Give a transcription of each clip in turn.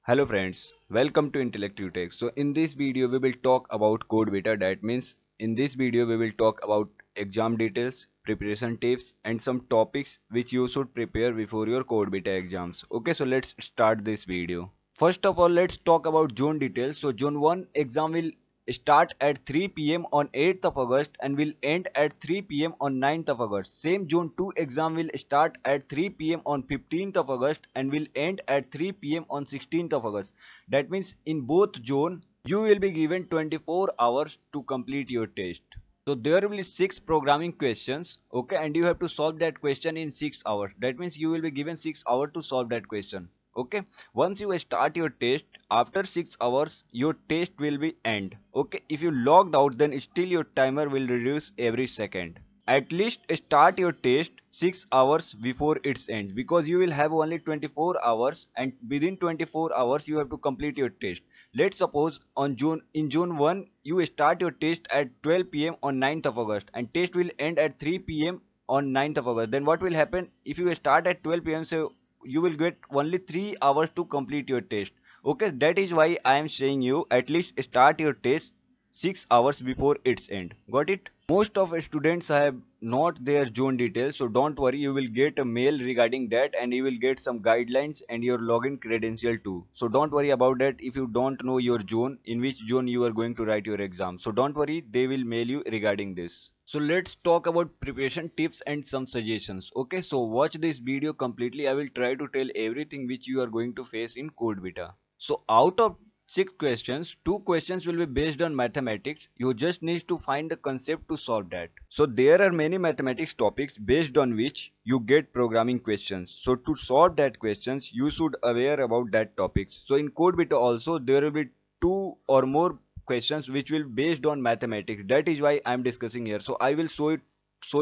Hello friends, welcome to Intellective Tech. So in this video we will talk about code beta. That means in this video we will talk about exam details, preparation tips and some topics which you should prepare before your code beta exams. Okay, so let's start this video. First of all, let's talk about zone details. So zone 1 exam will start at 3 p.m. on 8th of August and will end at 3 p.m. on 9th of August. Same zone 2 exam will start at 3 p.m. on 15th of August and will end at 3 p.m. on 16th of August. That means in both zone you will be given 24 hours to complete your test. So there will be 6 programming questions, okay, and you have to solve that question in 6 hours. That means you will be given 6 hours to solve that question. Okay, once you start your test, after 6 hours your test will be end. Okay, if you logged out, then still your timer will reduce every second. At least start your test 6 hours before its end, because you will have only 24 hours and within 24 hours you have to complete your test. Let's suppose in June 1 you start your test at 12 p.m. on 9th of August and test will end at 3 p.m. on 9th of August. Then what will happen if you start at 12 p.m.? So you will get only 3 hours to complete your test. Okay, that is why I am saying you at least start your test 6 hours before its end. Got it? Most of students have not their zone details, so don't worry, you will get a mail regarding that and you will get some guidelines and your login credential too. So don't worry about that if you don't know your zone, in which zone you are going to write your exam. So don't worry, they will mail you regarding this. So let's talk about preparation tips and some suggestions. Okay, so watch this video completely. I will try to tell everything which you are going to face in code beta. So out of 6 questions, 2 questions will be based on mathematics. You just need to find the concept to solve that. So there are many mathematics topics based on which you get programming questions. So to solve that questions, you should aware about that topics. So in code beta also there will be 2 or more questions which will based on mathematics. That is why I am discussing here. So I will show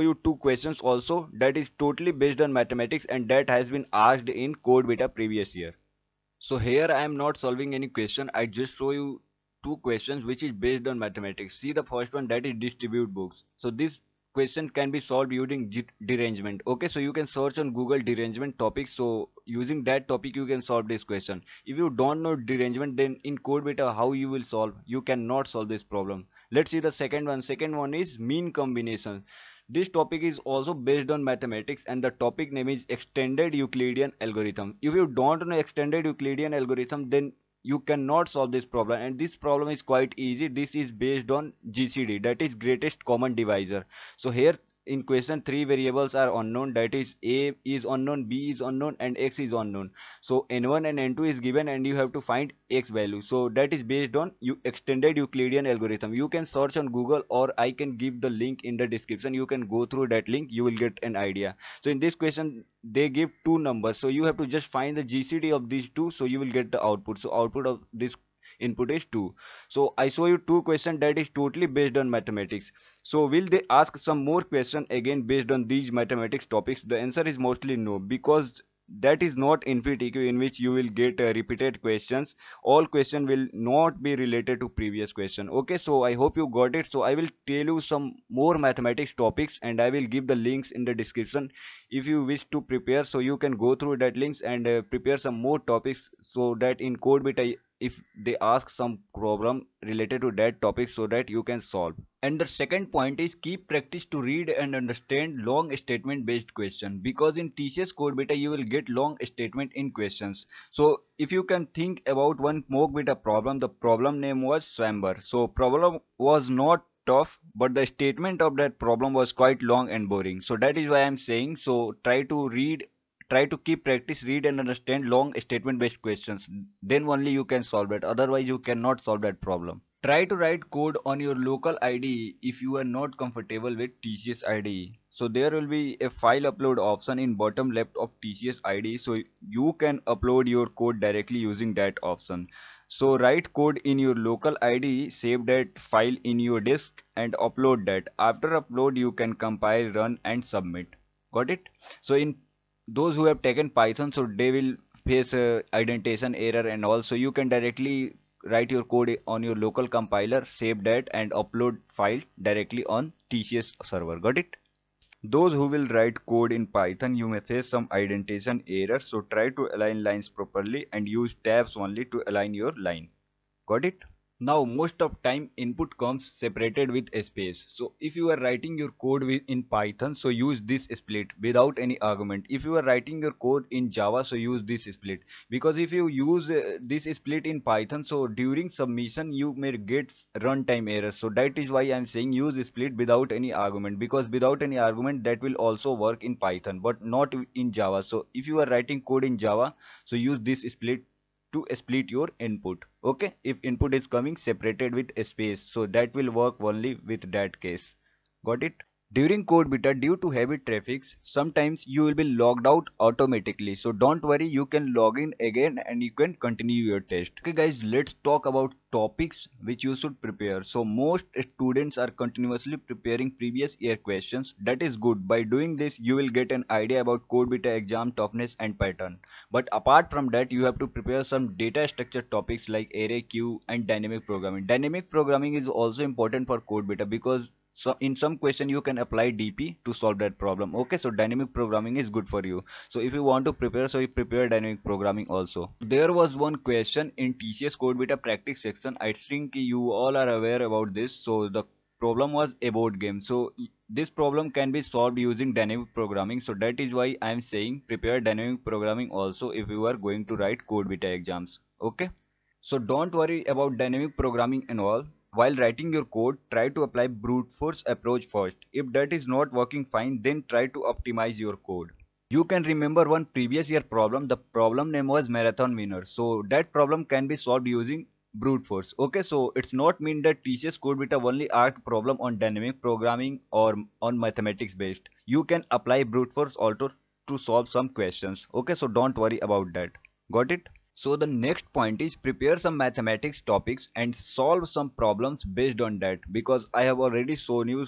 you 2 questions also that is totally based on mathematics and that has been asked in code beta previous year. So here I am not solving any question. I just show you 2 questions which is based on mathematics. See the first one, that is distribute books. So this question can be solved using derangement. Okay, so you can search on Google derangement topic. So using that topic you can solve this question. If you don't know derangement, then in code beta how you will solve? You cannot solve this problem. Let's see the second one. Second one is mean combination. This topic is also based on mathematics and the topic name is extended Euclidean algorithm. If you don't know extended Euclidean algorithm, then you cannot solve this problem, and this problem is quite easy. This is based on GCD, that is greatest common divisor. So here in question 3 variables are unknown, that is a is unknown, b is unknown and x is unknown. So n1 and n2 is given and you have to find x value. So that is based on extended Euclidean algorithm. You can search on Google or I can give the link in the description. You can go through that link, you will get an idea. So in this question they give 2 numbers, so you have to just find the GCD of these two, so you will get the output. So output of this input is 2. So I show you 2 questions that is totally based on mathematics. So will they ask some more question again based on these mathematics topics? The answer is mostly no, because that is not InfyTQ in which you will get repeated questions. All question will not be related to previous question. Okay, so I hope you got it. So I will tell you some more mathematics topics and I will give the links in the description if you wish to prepare. So you can go through that links and prepare some more topics, so that in code beta if they ask some problem related to that topic, so that you can solve. And the second point is keep practice to read and understand long statement based question, because in TCS code beta you will get long statement in questions. So if you can think about one mock beta problem, the problem name was Swamber. So problem was not tough, but the statement of that problem was quite long and boring. So that is why I'm saying, so try to keep practice, read and understand long statement based questions, then only you can solve it, otherwise you cannot solve that problem. Try to write code on your local IDE if you are not comfortable with TCS IDE. So there will be a file upload option in bottom left of TCS IDE, so you can upload your code directly using that option. So write code in your local IDE, save that file in your disk and upload that. After upload you can compile, run and submit. Got it? So in those who have taken Python, so they will face a indentation error, and also you can directly write your code on your local compiler, save that and upload file directly on TCS server. Got it? Those who will write code in Python, you may face some indentation errors, so try to align lines properly and use tabs only to align your line. Got it? Now, most of time input comes separated with a space. So if you are writing your code in Python, so use this split without any argument. If you are writing your code in Java, so use this split. Because if you use this split in Python, so during submission you may get runtime errors. So that is why I am saying use split without any argument. Because without any argument that will also work in Python, but not in Java. So if you are writing code in Java, so use this split to split your input. Okay, if input is coming separated with a space, so that will work only with that case. Got it? During code beta, due to heavy traffic, sometimes you will be logged out automatically. So don't worry, you can log in again and you can continue your test. Okay guys, let's talk about topics which you should prepare. So most students are continuously preparing previous year questions. That is good. By doing this, you will get an idea about code beta exam toughness and pattern. But apart from that, you have to prepare some data structure topics like array, queue and dynamic programming. Dynamic programming is also important for code beta because so in some question you can apply DP to solve that problem. Okay, so dynamic programming is good for you. So if you want to prepare, so you prepare dynamic programming also. There was one question in TCS code beta practice section. I think you all are aware about this. So the problem was a board game. So this problem can be solved using dynamic programming. So that is why I am saying prepare dynamic programming also if you are going to write code beta exams. Okay, so don't worry about dynamic programming and all. While writing your code, try to apply brute force approach first. If that is not working fine, then try to optimize your code. You can remember one previous year problem. The problem name was marathon winner. So that problem can be solved using brute force. Okay, so it's not mean that TCS code beta only asked problem on dynamic programming or on mathematics based. You can apply brute force also to solve some questions. Okay, so don't worry about that. Got it? So the next point is prepare some mathematics topics and solve some problems based on that, because I have already shown you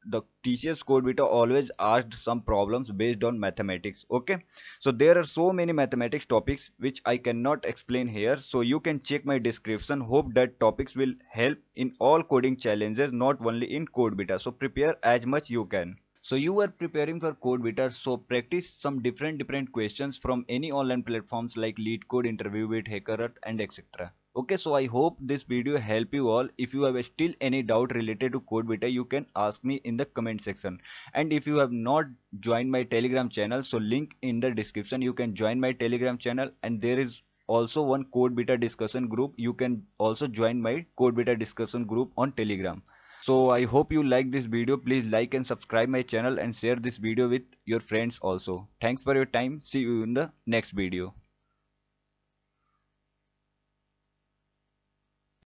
the TCS code beta always asked some problems based on mathematics. Okay, so there are so many mathematics topics which I cannot explain here, so you can check my description. Hope that topics will help in all coding challenges, not only in code beta. So prepare as much you can. So you are preparing for code beta, so practice some different questions from any online platforms like LeetCode, InterviewBit, HackerEarth and etc. Okay, so I hope this video help you all. If you have still any doubt related to code beta, you can ask me in the comment section. And if you have not joined my Telegram channel, so link in the description, you can join my Telegram channel, and there is also one code beta discussion group. You can also join my code beta discussion group on Telegram. So I hope you like this video. Please like and subscribe my channel and share this video with your friends also. Thanks for your time. See you in the next video.